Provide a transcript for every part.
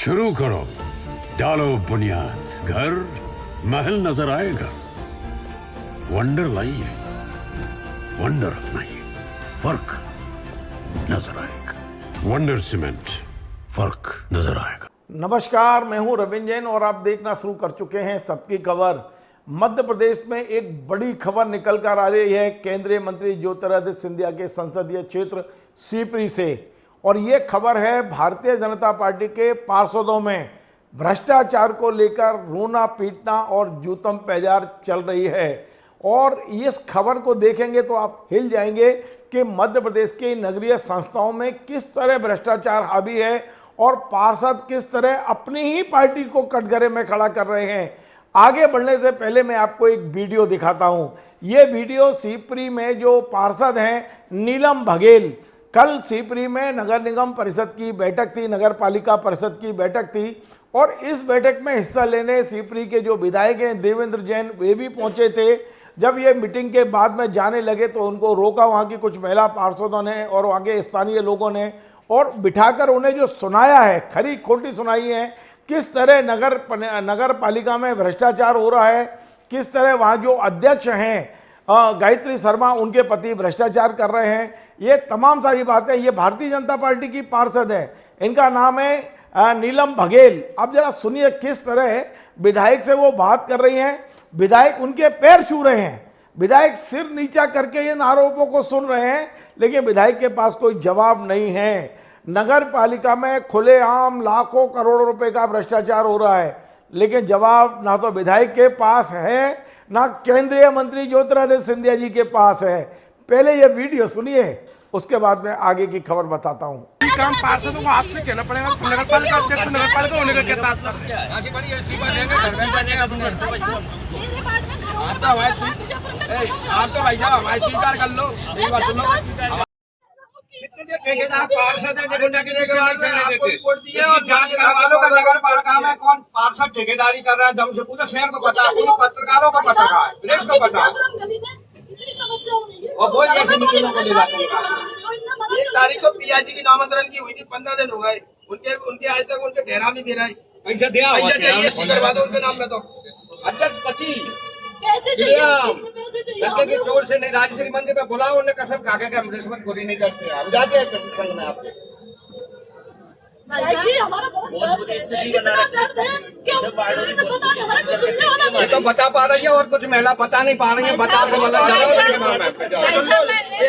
शुरू करो, डालो बुनियाद, घर महल नजर आएगा। वंडर लाइए, वंडर अपनाइए, फर्क नजर आएगा। वंडर सीमेंट, फर्क नजर आएगा। नमस्कार, मैं हूं रविंद्र जैन और आप देखना शुरू कर चुके हैं सबकी खबर। मध्य प्रदेश में एक बड़ी खबर निकल कर आ रही है केंद्रीय मंत्री ज्योतिरादित्य सिंधिया के संसदीय क्षेत्र सीपरी से, और ये खबर है भारतीय जनता पार्टी के पार्षदों में भ्रष्टाचार को लेकर रोना पीटना और जूतम पैजार चल रही है। और इस खबर को देखेंगे तो आप हिल जाएंगे कि मध्य प्रदेश की नगरीय संस्थाओं में किस तरह भ्रष्टाचार हावी है और पार्षद किस तरह अपनी ही पार्टी को कटघरे में खड़ा कर रहे हैं। आगे बढ़ने से पहले मैं आपको एक वीडियो दिखाता हूं। ये वीडियो सीपरी में जो पार्षद हैं नीलम बघेल, कल सीपरी में नगर निगम परिषद की बैठक थी, नगर पालिका परिषद की बैठक थी, और इस बैठक में हिस्सा लेने सीपरी के जो विधायक हैं देवेंद्र जैन, वे भी पहुंचे थे। जब ये मीटिंग के बाद में जाने लगे तो उनको रोका वहाँ की कुछ महिला पार्षदों ने और वहाँ के स्थानीय लोगों ने, और बिठाकर उन्हें जो सुनाया है, खरी खोटी सुनाई है, किस तरह नगर पालिका में भ्रष्टाचार हो रहा है, किस तरह वहाँ जो अध्यक्ष हैं गायत्री शर्मा, उनके पति भ्रष्टाचार कर रहे हैं। ये तमाम सारी बातें, ये भारतीय जनता पार्टी की पार्षद है, इनका नाम है नीलम बघेल। अब जरा सुनिए किस तरह विधायक से वो बात कर रही हैं। विधायक उनके पैर छू रहे हैं, विधायक सिर नीचा करके इन आरोपों को सुन रहे हैं, लेकिन विधायक के पास कोई जवाब नहीं है। नगर पालिका में खुलेआम लाखों करोड़ों रुपए का भ्रष्टाचार हो रहा है, लेकिन जवाब ना तो विधायक के पास है ना केंद्रीय मंत्री ज्योतिरादित्य सिंधिया जी के पास है। पहले ये वीडियो सुनिए, उसके बाद मैं आगे की खबर बताता हूँ। काम पार्षदों को हाथ से कहना पड़ेगा। नगर पालिका अध्यक्ष नगर पालिका होने का क्या तात्पर्य? आप तो भाई साहब हमारी स्वीकार कर लो। ठेकेदार पार्षद है, जांच करवा लो। नगर पालिका में कौन पार्षद ठेकेदारी कर रहा है दम से, पूरे शहर को पता है, पूरे पत्रकारों को पता है, प्रेस को पता है, और वो जैसे मीटिंगों को ले जाते हैं। 1 तारीख को पीआईजी की नामांतरण की हुई थी, 15 दिन हो गए, उनके आज तक उनके ठहरा नहीं दे रहे हैं। पैसा चाहिए करवा दो उनके नाम में। तो अध्यक्ष पति लड़के की चोर से नहीं, राजश्री मंदिर पे बुलाओ, उन्हें कसम खा के हम रिश्वतखोरी नहीं करते। हम जाते हैं संघ में आपके। जी हमारा बहुत इतना दर्द है कि किसी से बता के हमारा कुछ सुनने वाला नहीं। ये तो बता पा रही है और कुछ महिला बता नहीं पा रही है। बता से मतलब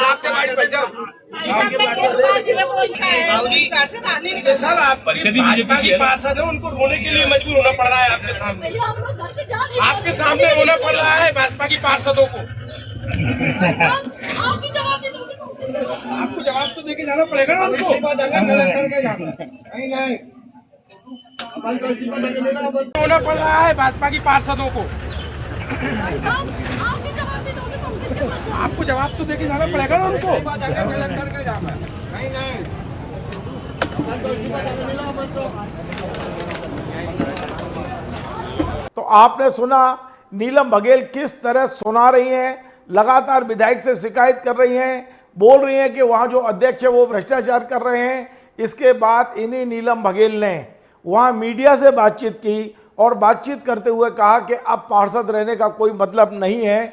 आपके बाइट पे सर, आप भाजपा की पार्षद है, उनको रोने के लिए मजबूर होना पड़ रहा है आपके सामने। आपके सामने रोना पड़ रहा है भाजपा की पार्षदों को। आपको जवाब तो देके जाना पड़ेगा ना उनको। रोना पड़ रहा है भाजपा की पार्षदों को। आपको जवाब तो देके जाना पड़ेगा ना उनको। तो आपने सुना नीलम बघेल किस तरह सुना रही हैं, लगातार विधायक से शिकायत कर रही हैं, बोल रही हैं कि वहाँ जो अध्यक्ष है वो भ्रष्टाचार कर रहे हैं। इसके बाद इन्हीं नीलम बघेल ने वहाँ मीडिया से बातचीत की और बातचीत करते हुए कहा कि अब पार्षद रहने का कोई मतलब नहीं है।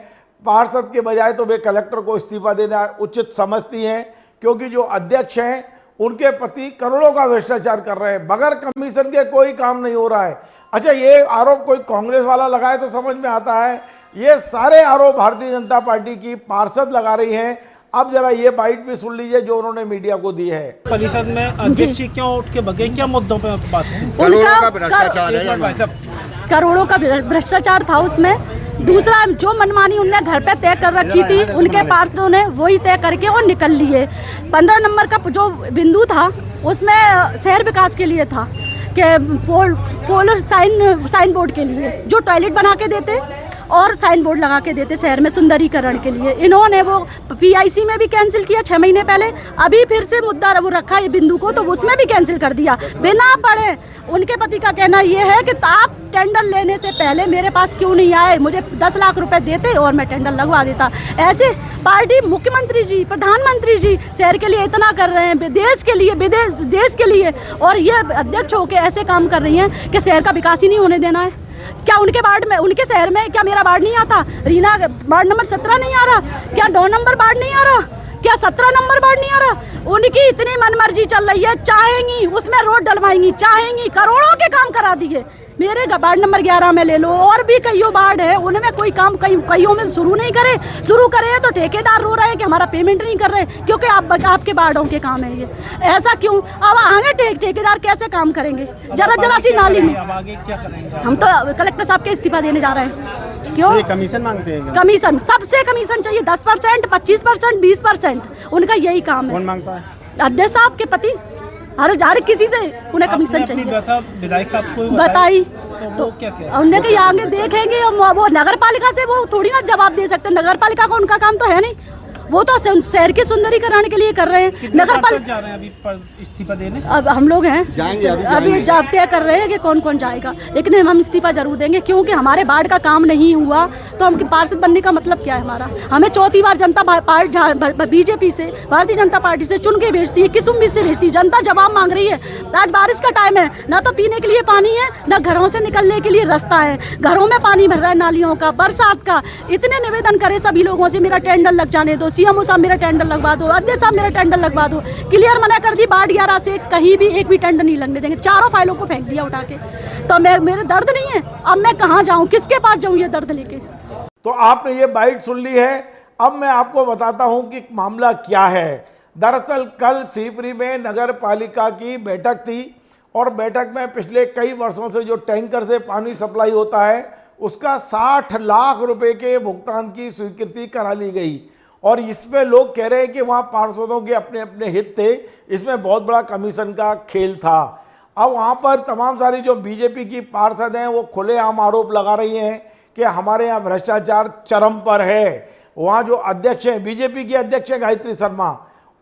पार्षद के बजाय तो वे कलेक्टर को इस्तीफा देना उचित समझती हैं, क्योंकि जो अध्यक्ष हैं उनके पति करोड़ों का भ्रष्टाचार कर रहे हैं, बगैर कमीशन के कोई काम नहीं हो रहा है। अच्छा, ये आरोप कोई कांग्रेस वाला लगाए तो समझ में आता है, ये सारे आरोप भारतीय जनता पार्टी की पार्षद लगा रही हैं। अब जरा ये बाइट भी सुन लीजिए जो उन्होंने मीडिया को दी है। परिषद में अध्यक्ष क्यों उठ के भगे, क्या मुद्दों पे बात है? करोड़ों का भ्रष्टाचार है, करोड़ों का भ्रष्टाचार था उसमें। दूसरा जो मनमानी उनने घर पे तय कर रखी थी, उनके पार्षदों ने वही तय करके और निकल लिए। 15 नंबर का जो बिंदु था उसमें शहर विकास के लिए था कि पोलर साइन बोर्ड के लिए जो टॉयलेट बना के देते, और साइन बोर्ड लगा के देते शहर में सुंदरीकरण के लिए। इन्होंने वो PIC में भी कैंसिल किया 6 महीने पहले, अभी फिर से मुद्दा वो रखा है बिंदु को, तो उसमें भी कैंसिल कर दिया बिना पढ़े। उनके पति का कहना ये है कि आप टेंडर लेने से पहले मेरे पास क्यों नहीं आए, मुझे 10 लाख रुपए देते और मैं टेंडर लगवा देता। ऐसे पार्टी मुख्यमंत्री जी, प्रधानमंत्री जी शहर के लिए इतना कर रहे हैं, देश के लिए, विदेश देश के लिए, और ये अध्यक्ष होकर ऐसे काम कर रही हैं कि शहर का विकास ही नहीं होने देना है। क्या उनके वार्ड में, उनके शहर में क्या मेरा वार्ड नहीं आता? रीना वार्ड नंबर 17 नहीं आ रहा? क्या 9 नंबर वार्ड नहीं आ रहा? क्या 17 नंबर वार्ड नहीं आ रहा? उनकी इतनी मनमर्जी चल रही है, चाहेंगी उसमें रोड डलवाएंगी, चाहेंगी करोड़ों के काम करा दिए। मेरे वार्ड नंबर 11 में ले लो, और भी कईयों वार्ड है, उनमें कोई काम कईयों में शुरू नहीं करे, शुरू करे तो ठेकेदार रो रहे हैं कि हमारा पेमेंट नहीं कर रहे, क्योंकि आपके वार्डों के काम है ये। ऐसा क्यों? अब आगे ठेकेदार कैसे काम करेंगे? जरा सी नाली में। अब आगे क्या करेंगे? हम तो कलेक्टर साहब के इस्तीफा देने जा रहे हैं। क्यों? कमीशन मांगते हैं? कमीशन, सबसे कमीशन चाहिए, 10%, 25%, 20%, उनका यही काम है। कौन मांगता है? अध्यक्ष साहब के पति, हर किसी से उन्हें कमीशन चाहिए। विधायक साहब को बताई तो वो क्या कह? उन्हें कि आगे देखेंगे, वो नगर पालिका से वो थोड़ी ना जवाब दे सकते। नगर पालिका का उनका काम तो है नहीं, वो तो शहर के सुंदरीकरण के लिए कर रहे हैं। नगर पालिका जा रहे हैं अभी इस्तीफा देने? अब हम लोग हैं, जाएंगे अभी तय कर रहे हैं कि कौन कौन जाएगा, लेकिन हम इस्तीफा जरूर देंगे, क्योंकि हमारे वार्ड का काम नहीं हुआ तो हम पार्षद बनने का मतलब क्या है हमारा? हमें चौथी बार जनता बीजेपी से, भारतीय जनता पार्टी से चुन के भेजती है, किस उम्मीद से भेजती है? जनता जवाब मांग रही है। आज बारिश का टाइम है, ना तो पीने के लिए पानी है, ना घरों से निकलने के लिए रास्ता है, घरों में पानी भर रहा है नालियों का, बरसात का। इतने निवेदन करे सभी लोगों से, मेरा टेंडर लग जाने दो, CMO साहब मेरा टेंडर लगवा दो, अध्यक्ष साहब मेरा टेंडर लगवा दो। क्लियर मना कर दी, वार्ड 11 से कहीं भी एक भी टेंडर नहीं लगने देंगे। चारों फाइलों को फेंक दिया उठा के। तो मेरे दर्द नहीं है, अब मैं कहाँ जाऊँ, किसके पास जाऊँ ये दर्द लेके? तो आपने ये बाइट सुन ली है। अब मैं आपको बताता हूं कि मामला क्या है। दरअसल कल सीपरी में नगर पालिका की बैठक थी, और बैठक में पिछले कई वर्षों से जो टैंकर से पानी सप्लाई होता है उसका 60 लाख रुपए के भुगतान की स्वीकृति करा ली गई। और इसमें लोग कह रहे हैं कि वहाँ पार्षदों के अपने अपने हित थे, इसमें बहुत बड़ा कमीशन का खेल था। अब वहाँ पर तमाम सारी जो बीजेपी की पार्षद हैं वो खुलेआम आरोप लगा रही हैं कि हमारे यहाँ भ्रष्टाचार चरम पर है। वहाँ जो अध्यक्ष हैं, बीजेपी की अध्यक्ष हैं गायत्री शर्मा,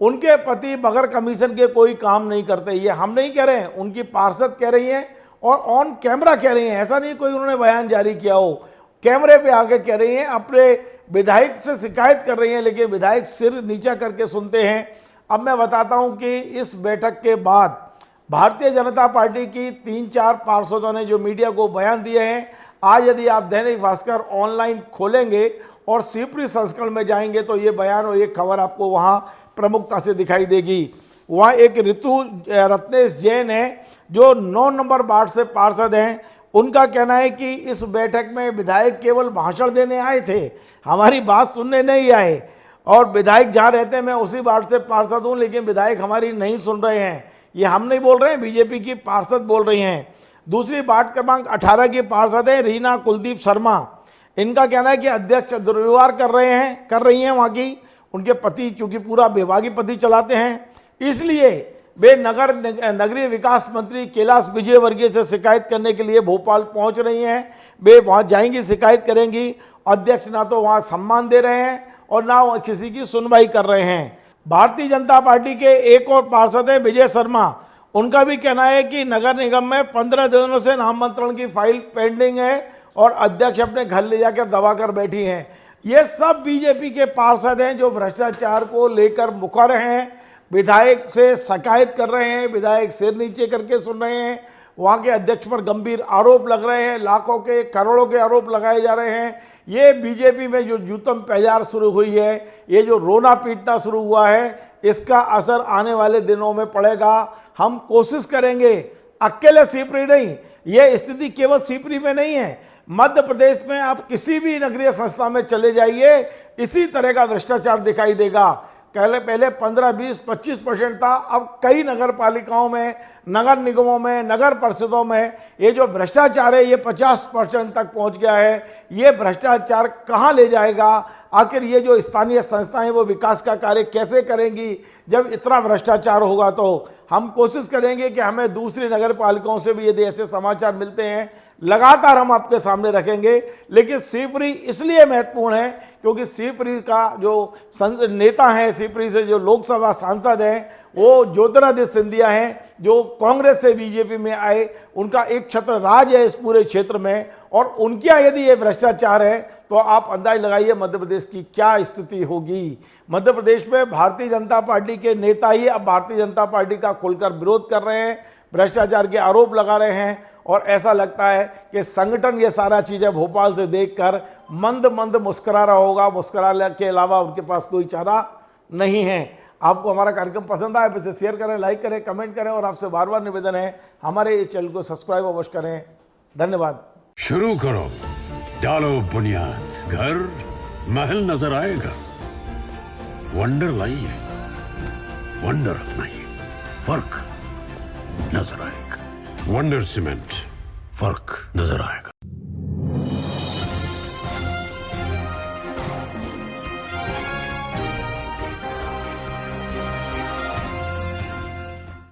उनके पति बगैर कमीशन के कोई काम नहीं करते। ये हम नहीं कह रहे हैं, उनकी पार्षद कह रही हैं और ऑन कैमरा कह रही हैं। ऐसा नहीं कोई उन्होंने बयान जारी किया हो, कैमरे पे आके कह रही हैं, अपने विधायक से शिकायत कर रही हैं, लेकिन विधायक सिर नीचा करके सुनते हैं। अब मैं बताता हूं कि इस बैठक के बाद भारतीय जनता पार्टी की 3-4 पार्षदों ने जो मीडिया को बयान दिए हैं, आज यदि आप दैनिक भास्कर ऑनलाइन खोलेंगे और सीपरी संस्करण में जाएंगे तो ये बयान और ये खबर आपको वहाँ प्रमुखता से दिखाई देगी। वहाँ एक रत्नेश जैन है जो 9 नंबर वार्ड से पार्षद हैं। उनका कहना है कि इस बैठक में विधायक केवल भाषण देने आए थे, हमारी बात सुनने नहीं आए, और विधायक जहाँ रहते हैं, मैं उसी वार्ड से पार्षद हूँ, लेकिन विधायक हमारी नहीं सुन रहे हैं। ये हम नहीं बोल रहे हैं, बीजेपी की पार्षद बोल रही हैं। दूसरी वार्ड क्रमांक 18 की पार्षद है रीना कुलदीप शर्मा। इनका कहना है कि अध्यक्ष दुर्व्यवहार कर रही हैं वहाँ की। उनके पति चूँकि पूरा विभागीय पति चलाते हैं, इसलिए वे नगरीय विकास मंत्री कैलाश विजयवर्गीय से शिकायत करने के लिए भोपाल पहुंच रही हैं। वे वहां जाएंगी, शिकायत करेंगी। अध्यक्ष ना तो वहां सम्मान दे रहे हैं और ना किसी की सुनवाई कर रहे हैं। भारतीय जनता पार्टी के एक और पार्षद हैं विजय शर्मा। उनका भी कहना है कि नगर निगम में 15 दिनों से नामांतरण की फाइल पेंडिंग है और अध्यक्ष अपने घर ले जाकर दबा कर बैठी हैं। ये सब बीजेपी के पार्षद हैं जो भ्रष्टाचार को लेकर मुखर हैं, विधायक से शिकायत कर रहे हैं, विधायक सिर नीचे करके सुन रहे हैं। वहाँ के अध्यक्ष पर गंभीर आरोप लग रहे हैं, लाखों के करोड़ों के आरोप लगाए जा रहे हैं। ये बीजेपी में जो जूतम पैजार शुरू हुई है, ये जो रोना पीटना शुरू हुआ है, इसका असर आने वाले दिनों में पड़ेगा। हम कोशिश करेंगे, अकेले सीपरी नहीं, ये स्थिति केवल सीपरी में नहीं है, मध्य प्रदेश में आप किसी भी नगरीय संस्था में चले जाइए, इसी तरह का भ्रष्टाचार दिखाई देगा। पहले 15, 20, 25% था, अब कई नगर पालिकाओं में, नगर निगमों में, नगर परिषदों में ये जो भ्रष्टाचार है ये 50% तक पहुंच गया है। ये भ्रष्टाचार कहां ले जाएगा आखिर ये जो स्थानीय संस्थाएं वो विकास का कार्य कैसे करेंगी जब इतना भ्रष्टाचार होगा। तो हम कोशिश करेंगे कि हमें दूसरी नगर पालिकाओं से भी यदि ऐसे समाचार मिलते हैं लगातार हम आपके सामने रखेंगे। लेकिन शिवपुरी इसलिए महत्वपूर्ण है क्योंकि शिवपुरी का जो नेता हैं, शिवपुरी से जो लोकसभा सांसद हैं वो ज्योतिरादित्य सिंधिया हैं, जो कांग्रेस से बीजेपी में आए। उनका एक छत्र राज है इस पूरे क्षेत्र में, और उनके यहाँ यदि ये भ्रष्टाचार है तो आप अंदाज लगाइए मध्य प्रदेश की क्या स्थिति होगी। मध्य प्रदेश में भारतीय जनता पार्टी के नेता ही अब भारतीय जनता पार्टी का खुलकर विरोध कर रहे हैं, भ्रष्टाचार के आरोप लगा रहे हैं, और ऐसा लगता है कि संगठन ये सारा चीज़ें भोपाल से देखकर मंद मंद मुस्करा रहा होगा। मुस्कराने के अलावा उनके पास कोई चारा नहीं है। आपको हमारा कार्यक्रम पसंद आए तो इसे शेयर करें, लाइक करें, कमेंट करें, और आपसे बार बार निवेदन है हमारे इस चैनल को सब्सक्राइब अवश्य करें। धन्यवाद। शुरू करो, डालो बुनियाद, घर महल नजर आएगा। वंडर लाइए, वंडर अपनाइए, फर्क नजर आएगा। वंडर सीमेंट, फर्क नजर आएगा।